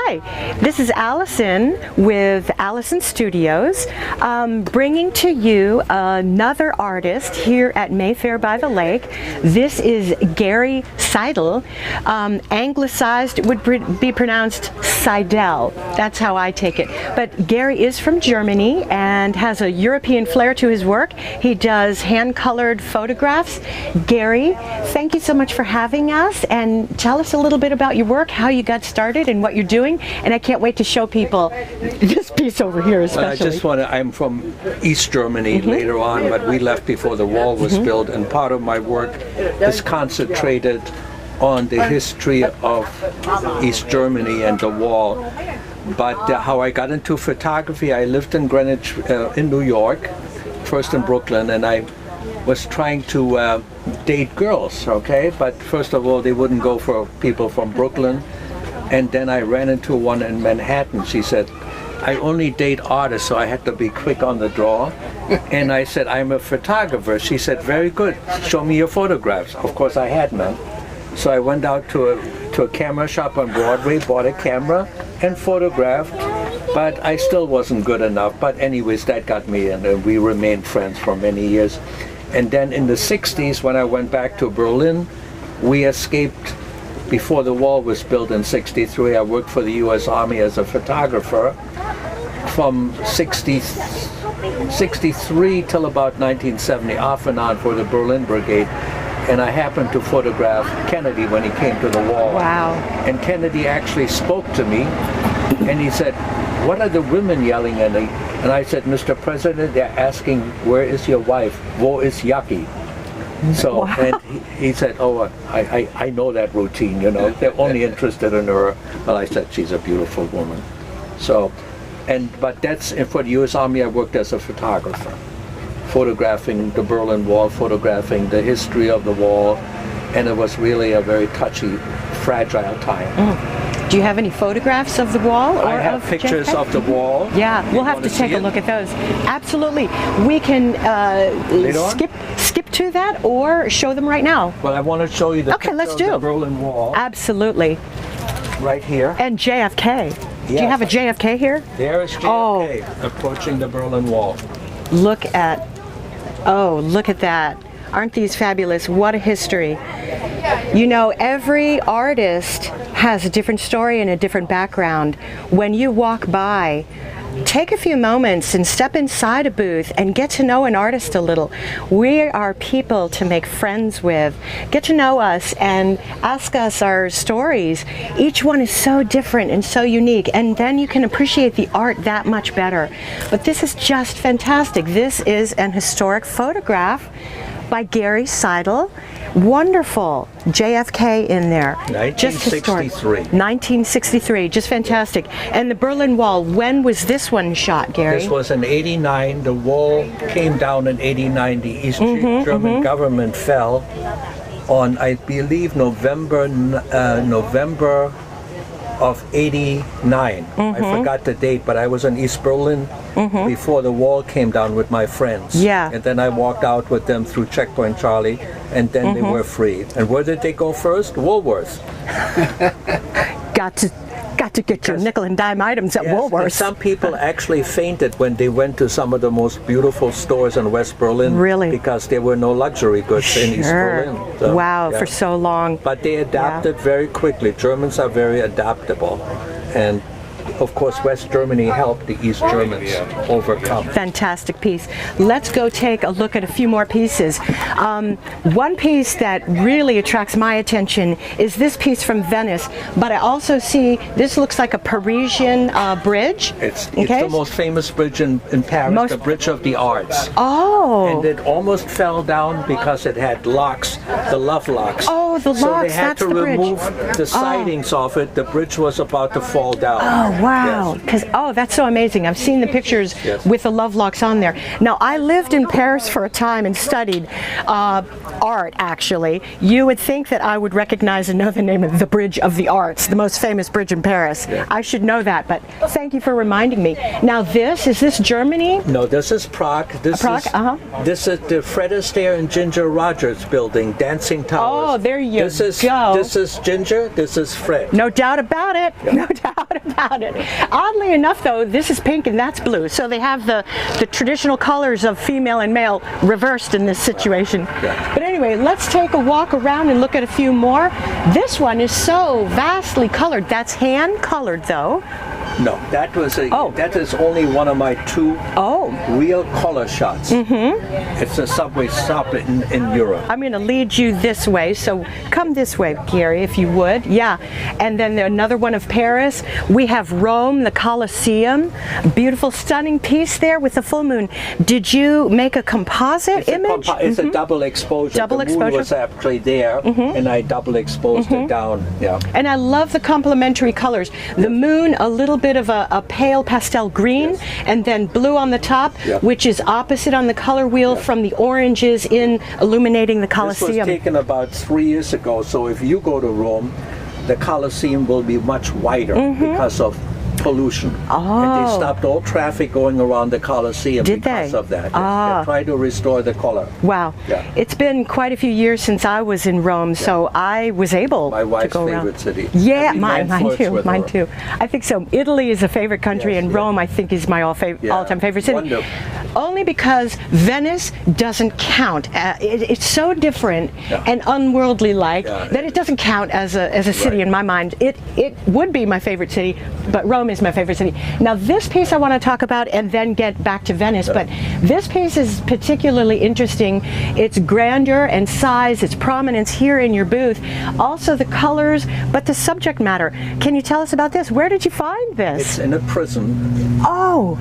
Hi, this is Alison with Alison Studios, bringing to you another artist here at Mayfair by the Lake. This is Garry Seidel. Anglicized, it would be pronounced Seidel. That's how I take it. But Garry is from Germany and has a European flair to his work. He does hand-colored photographs. Garry, thank you so much for having us, and tell us a little bit about your work, how you got started and what you're doing. And I can't wait to show people this piece over here especially. Well, I'm from East Germany later on, but we left before the wall was built, and part of my work is concentrated on the history of East Germany and the wall. But how I got into photography, I lived in Greenwich, in New York, first in Brooklyn, and I was trying to date girls, okay? But first of all, they wouldn't go for people from Brooklyn. And then I ran into one in Manhattan. She said, I only date artists, so I had to be quick on the draw. And I said, I'm a photographer. She said, very good, show me your photographs. Of course, I had none. So I went out to a camera shop on Broadway, bought a camera, and photographed. But I still wasn't good enough. But anyways, that got me in, and we remained friends for many years. And then in the 60s, when I went back to Berlin, we escaped. Before the wall was built in 63, I worked for the U.S. Army as a photographer from 63 till about 1970, off and on for the Berlin Brigade. And I happened to photograph Kennedy when he came to the wall. Wow. And Kennedy actually spoke to me, and he said, what are the women yelling at me? And I said, Mr. President, they're asking, where is your wife? Wo ist Jackie? So, wow. And he said, oh, I know that routine, you know, they're only interested in her. Well, I said, she's a beautiful woman. So, but that's, for the U.S. Army, I worked as a photographer, photographing the Berlin Wall, photographing the history of the wall, and it was really a very touchy, fragile time. Do you have any photographs of the wall? Or I have pictures of the wall. Yeah, we'll have to take a look at those. Absolutely. We can skip to that or show them right now. Well, I want to show you the okay, let's do. Of the Berlin Wall. Absolutely. Right here. And JFK. Yes. Do you have a JFK here? There is JFK approaching the Berlin Wall. Look at that. Aren't these fabulous? What a history. You know, every artist has a different story and a different background. When you walk by, take a few moments and step inside a booth and get to know an artist a little. We are people to make friends with. Get to know us and ask us our stories. Each one is so different and so unique, and then you can appreciate the art that much better. But this is just fantastic. This is an historic photograph by Garry Seidel. Wonderful. JFK in there. 1963. 1963. Just fantastic. And the Berlin Wall, when was this one shot, Garry? This was in 89. The wall came down in 89. The East German government fell on, I believe, November of 89. I forgot the date, but I was in East Berlin before the wall came down with my friends. Yeah. And then I walked out with them through Checkpoint Charlie, and then they were free. And where did they go first? Woolworths. Got to get your nickel and dime items at Woolworths. And some people actually fainted when they went to some of the most beautiful stores in West Berlin. Really? Because there were no luxury goods in East Berlin. So, wow, for so long. But they adapted very quickly. Germans are very adaptable. And of course, West Germany helped the East Germans overcome. Fantastic piece. Let's go take a look at a few more pieces. One piece that really attracts my attention is this piece from Venice, but I also see this looks like a Parisian bridge. It's the most famous bridge in Paris, the Bridge of the Arts. Oh. And it almost fell down because it had locks, the love locks. Oh, the locks, so they had to remove the sidings off it. The bridge was about to fall down. Oh, wow. Yes. Because that's so amazing. I've seen the pictures Yes. with the love locks on there. Now, I lived in Paris for a time and studied art, actually. You would think that I would recognize and know the name of the Bridge of the Arts, the most famous bridge in Paris. Yeah. I should know that, but thank you for reminding me. Now, is this Germany? No, this is Prague. Prague, This is the Fred Astaire and Ginger Rogers building, Dancing Towers. Oh, there you go. This is Ginger, this is Fred. No doubt about it. Yeah. No doubt about it. Oddly enough, though, this is pink and that's blue. So they have the traditional colors of female and male reversed in this situation. Yeah. But anyway, let's take a walk around and look at a few more. This one is so vastly colored. That's hand colored, though. No, that is only one of my 2 real color shots. It's a subway stop in Europe. I'm going to lead you this way, so come this way, Gary, if you would. Yeah, and then another one of Paris. We have Rome, the Colosseum. Beautiful, stunning piece there with the full moon. Did you make a composite image? It's a double exposure. Double the moon was actually there, and I double exposed it down. Yeah. And I love the complementary colors. The moon, a little bit of a pale pastel green, and then blue on the top, which is opposite on the color wheel from the oranges in illuminating the Colosseum. This was taken about 3 years ago, so if you go to Rome, the Colosseum will be much wider because of pollution. And they stopped all traffic going around the Colosseum because of that. They tried to restore the color. Wow. Yeah. It's been quite a few years since I was in Rome, so I was able My wife's to go favorite around. city. Yeah, Every mine too. Mine her. too. I think so. Italy is a favorite country, Yes, and yeah. Rome, I think, is my all-time favorite city. Wonderful. Only because Venice doesn't count. It's so different and unworldly-like that it doesn't count as a city in my mind. It would be my favorite city, but Rome is my favorite city. Now, this piece I want to talk about and then get back to Venice, but this piece is particularly interesting. Its grandeur and size, its prominence here in your booth, also the colors, but the subject matter. Can you tell us about this? Where did you find this? It's in a prison. Oh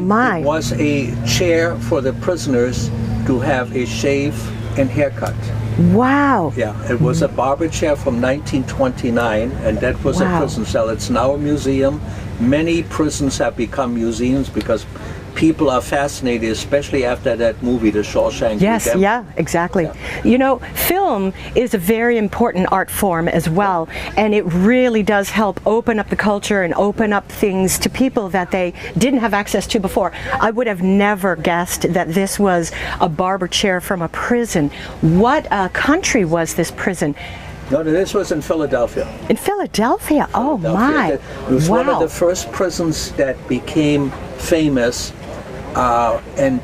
my. It was a chair for the prisoners to have a shave and haircut. Wow. Yeah, it was a barber chair from 1929, and that was a prison cell. It's now a museum. Many prisons have become museums because people are fascinated, especially after that movie, The Shawshank Redemption. Yeah, exactly. Yeah. You know, film is a very important art form as well, and it really does help open up the culture and open up things to people that they didn't have access to before. I would have never guessed that this was a barber chair from a prison. What country was this prison? No, this was in Philadelphia. In Philadelphia? Oh my. It was one of the first prisons that became famous, and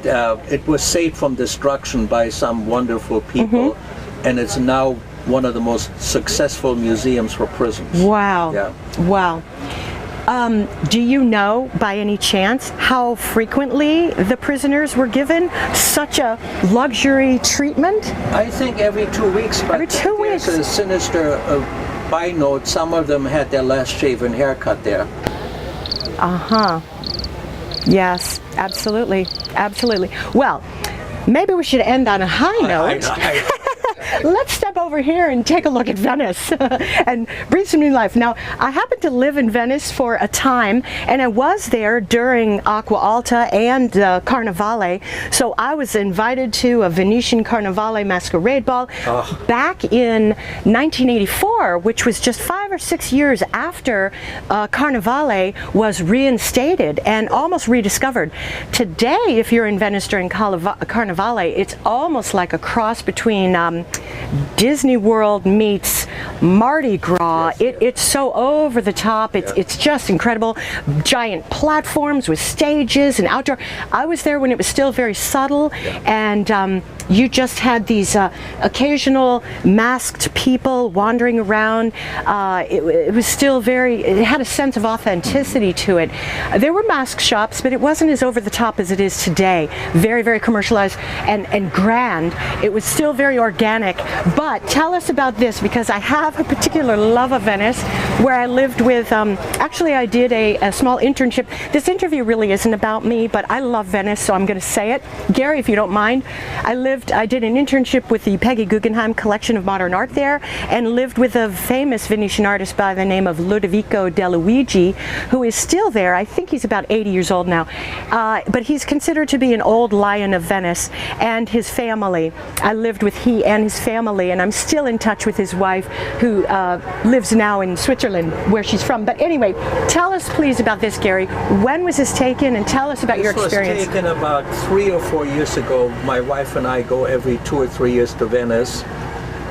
it was saved from destruction by some wonderful people, and it's now one of the most successful museums for prisons. Wow. Yeah. Wow. Do you know, by any chance, how frequently the prisoners were given such a luxury treatment? I think every 2 weeks. But every 2 weeks. There's a sinister by note. Some of them had their last shave and haircut there. Yes, absolutely. Absolutely. Well, maybe we should end on a high note. Let's step over here and take a look at Venice and breathe some new life. Now, I happened to live in Venice for a time, and I was there during Acqua Alta and Carnivale, so I was invited to a Venetian Carnivale masquerade ball back in 1984, which was just 5 or 6 years after Carnivale was reinstated and almost rediscovered. Today, if you're in Venice during Carnivale, it's almost like a cross between Disney World meets Mardi Gras. It's so over the top. It's just incredible. Giant platforms with stages and outdoor. I was there when it was still very subtle, and you just had these occasional masked people wandering around. It was still it had a sense of authenticity to it. There were mask shops, but it wasn't as over the top as it is today. Very, very commercialized and grand. It was still very organic iconic. But tell us about this, because I have a particular love of Venice, where I lived with, actually I did a small internship. This interview really isn't about me, but I love Venice, so I'm going to say it. Gary, if you don't mind, I did an internship with the Peggy Guggenheim Collection of Modern Art there, and lived with a famous Venetian artist by the name of Ludovico De Luigi, who is still there. I think he's about 80 years old now, but he's considered to be an old lion of Venice, and his family. I lived with he and his family, and I'm still in touch with his wife, who lives now in Switzerland, where she's from. But anyway, tell us please about this, Gary. When was this taken, and tell us about your experience. This was taken about 3 or 4 years ago. My wife and I go every 2 or 3 years to Venice,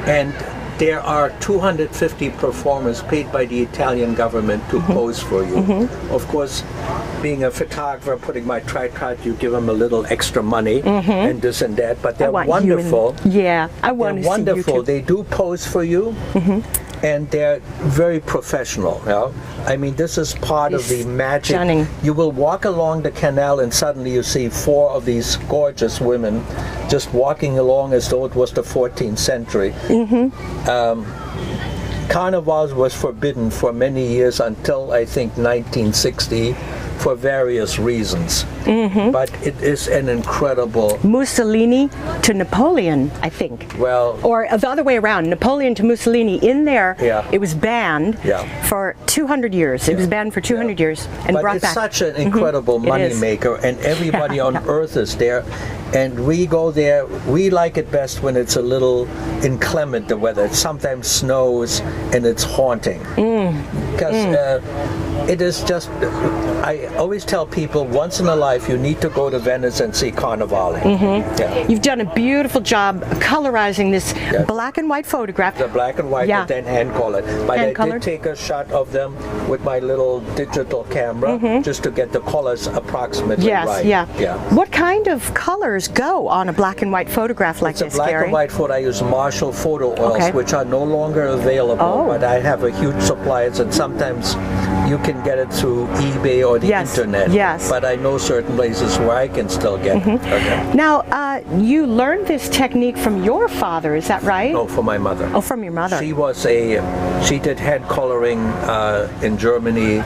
and there are 250 performers paid by the Italian government to pose for you. Of course, being a photographer, putting my tripod, you give them a little extra money and this and that, but they're wonderful. Yeah, I want to see wonderful. you too. They do pose for you, and they're very professional. You know? I mean, this is part of the magic. Stunning. You will walk along the canal, and suddenly you see 4 of these gorgeous women just walking along as though it was the 14th century. Carnival was forbidden for many years until I think 1960 for various reasons. But it is an incredible... Mussolini to Napoleon, I think. Well... Or the other way around, Napoleon to Mussolini. In there, it was banned for 200 years. It was banned for 200 years and brought back. But it's such an incredible money maker, and everybody on earth is there. And we go there, we like it best when it's a little inclement, the weather. It sometimes snows and it's haunting. Because it is just, I always tell people, once in a life you need to go to Venice and see Carnival. You've done a beautiful job colorizing this black and white photograph. The black and white, but then hand colored. But I did take a shot of them with my little digital camera just to get the colors approximately right. What kind of colors go on a black and white photograph like this, Gary? Black and white photo, I use Marshall photo oils, which are no longer available, but I have a huge supply, and sometimes you can get it through eBay or the internet. But I know certain places where I can still get it. Now, you learned this technique from your father, is that right? No, from my mother. Oh, from your mother. She did head coloring in Germany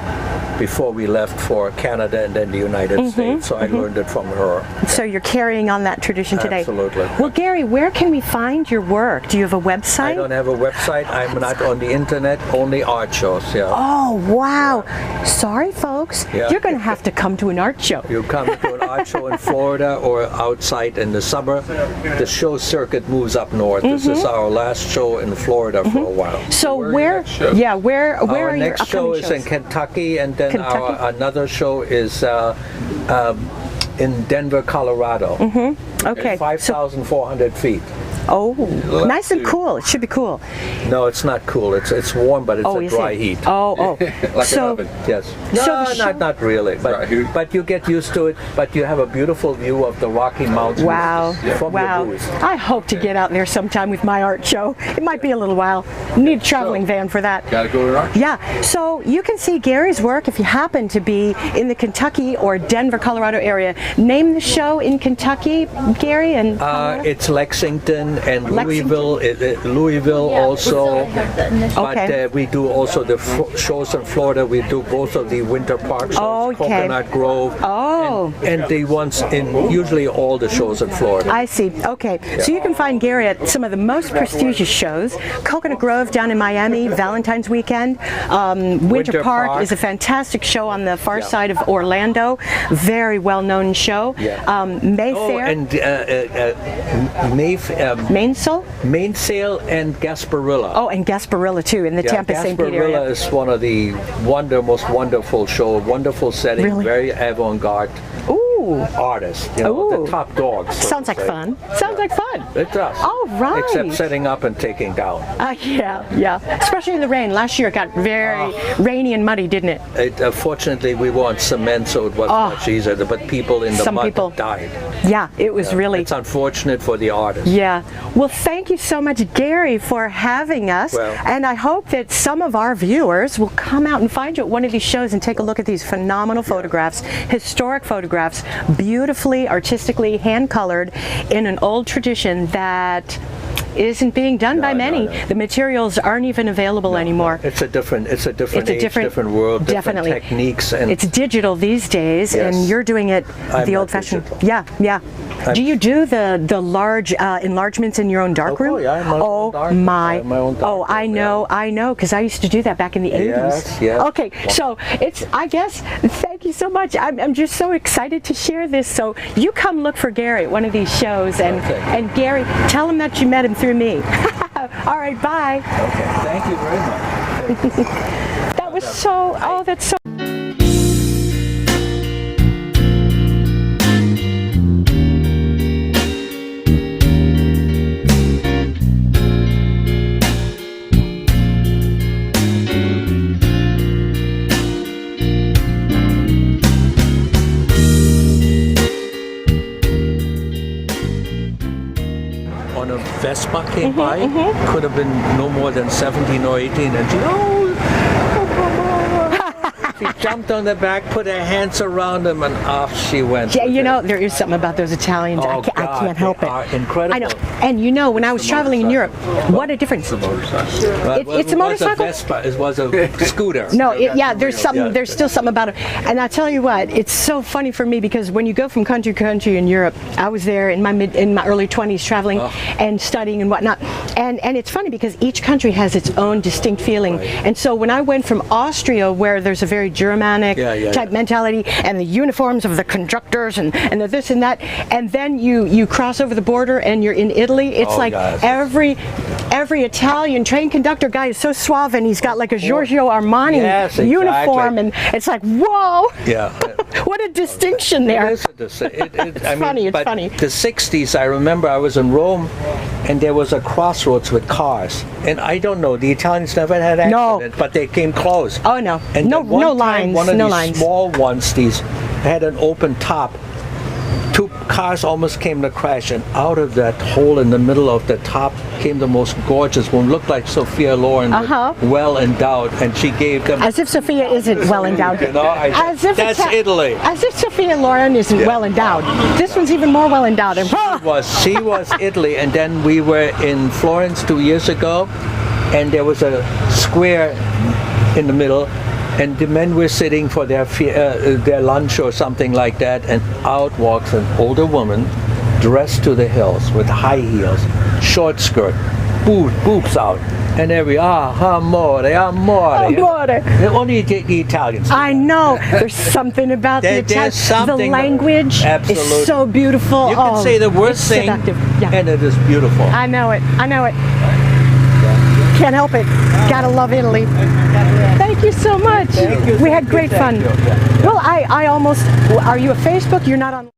before we left for Canada and then the United States, so I learned it from her. So you're carrying on that tradition today. Absolutely. Well, Gary, where can we find your work? Do you have a website? I don't have a website. I'm not on the internet, only art shows. Oh, wow. Sorry, folks. You're going to have to come to an art show. You come to an art show in Florida or outside in the summer. The show circuit moves up north. This is our last show in Florida for a while. So where are your Our upcoming next show is shows? in Kentucky, and then another show is in Denver, Colorado. Okay. 5,400 feet. Oh, nice and cool. It should be cool. No, it's not cool. It's warm, but it's a dry heat. Like an oven. Yes. No, not really. But you get used to it. But you have a beautiful view of the Rocky Mountains. Wow. From your booth. I hope to get out there sometime with my art show. It might be a little while. Need a traveling van for that. Gotta go to art show. Yeah. So you can see Gary's work if you happen to be in the Kentucky or Denver, Colorado area. Name the show in Kentucky, Gary, and it's Lexington and Louisville also. But we do also the shows in Florida. We do both of the winter park shows, Coconut Grove, and the ones in usually all the shows in Florida. I see. Okay. So you can find Gary at some of the most prestigious shows. Coconut Grove down in Miami, Valentine's weekend. Winter Park is a fantastic show on the far side of Orlando. Very well-known show. Mayfair. Mainsail and Gasparilla. Oh, and Gasparilla too, in the Tampa St. Pete area. Gasparilla is one of the most wonderful show, wonderful setting, very avant-garde. Artists, the top dogs. Sounds like fun. Sounds like fun. It does. All right. Except setting up and taking down. Especially in the rain. Last year it got very rainy and muddy, didn't it? Fortunately, we were on cement, so it was much easier. But people in the mud died. Yeah, it was really. It's unfortunate for the artists. Yeah. Well, thank you so much, Gary, for having us. And I hope that some of our viewers will come out and find you at one of these shows and take a look at these phenomenal photographs, historic photographs, beautifully, artistically hand-colored in an old tradition that isn't being done by many. no. The materials aren't even available anymore. It's a different age, different world, definitely. different techniques, and It's digital these days, Yes. and you're doing it I'm the not old-fashioned. digital. Yeah. Do you do the large enlargements in your own darkroom? Oh, yeah, I have my own darkroom. I have my own Oh, I darkroom, know, because I used to do that back in the 80s. Yes. Okay, so I guess, thank you so much. I'm just so excited to share this. So you come look for Gary at one of these shows, and Gary, tell him that you met him through me. All right, bye. Okay, thank you very much. That was so, that's so. On a Vespa came by, could have been no more than 17 or 18, and she jumped on the back, put her hands around him, and off she went. Yeah, you know, there is something about those Italians. Oh, I can't help they it. are incredible. I know. And you know, when I was traveling in Europe, what a difference. But It's a motorcycle? It was a Vespa. It was a scooter. No, there's something. Yeah. There's still something about it. And I tell you what, it's so funny for me because when you go from country to country in Europe, I was there in my early 20s traveling and studying and whatnot. And it's funny because each country has its own distinct feeling. Right. And so when I went from Austria, where there's a very Germanic type mentality, and the uniforms of the conductors and the this and that, and then you cross over the border and you're in Italy, it's like every Italian train conductor guy is so suave, and he's got like a Giorgio Armani uniform, and it's like, whoa! Yeah. What a distinction there. It's funny, it's funny. The 60s, I remember I was in Rome, and there was a crossroads with cars. And I don't know, the Italians never had accident, but they came close. Oh, no. And No time, lines, one of no these lines. small ones, these had an open top. Two cars almost came to crash, and out of that hole in the middle of the top came the most gorgeous one. Looked like Sophia Loren, well endowed, and she gave them. As if Sophia isn't well endowed. You know, that's Italy. As if Sophia Loren isn't well endowed. This one's even more well endowed. She was Italy, and then we were in Florence 2 years ago, and there was a square in the middle, and the men were sitting for their lunch or something like that, and out walks an older woman dressed to the hills with high heels, short skirt, boobs out, and amore. Only the Italians. I know. There's something about the Italians. The language is so beautiful. You can say the worst thing, and it is beautiful. I know it. Can't help it. Gotta love Italy. Thank you so much. We had great fun. Well, I almost. Are you a Facebook? You're not on.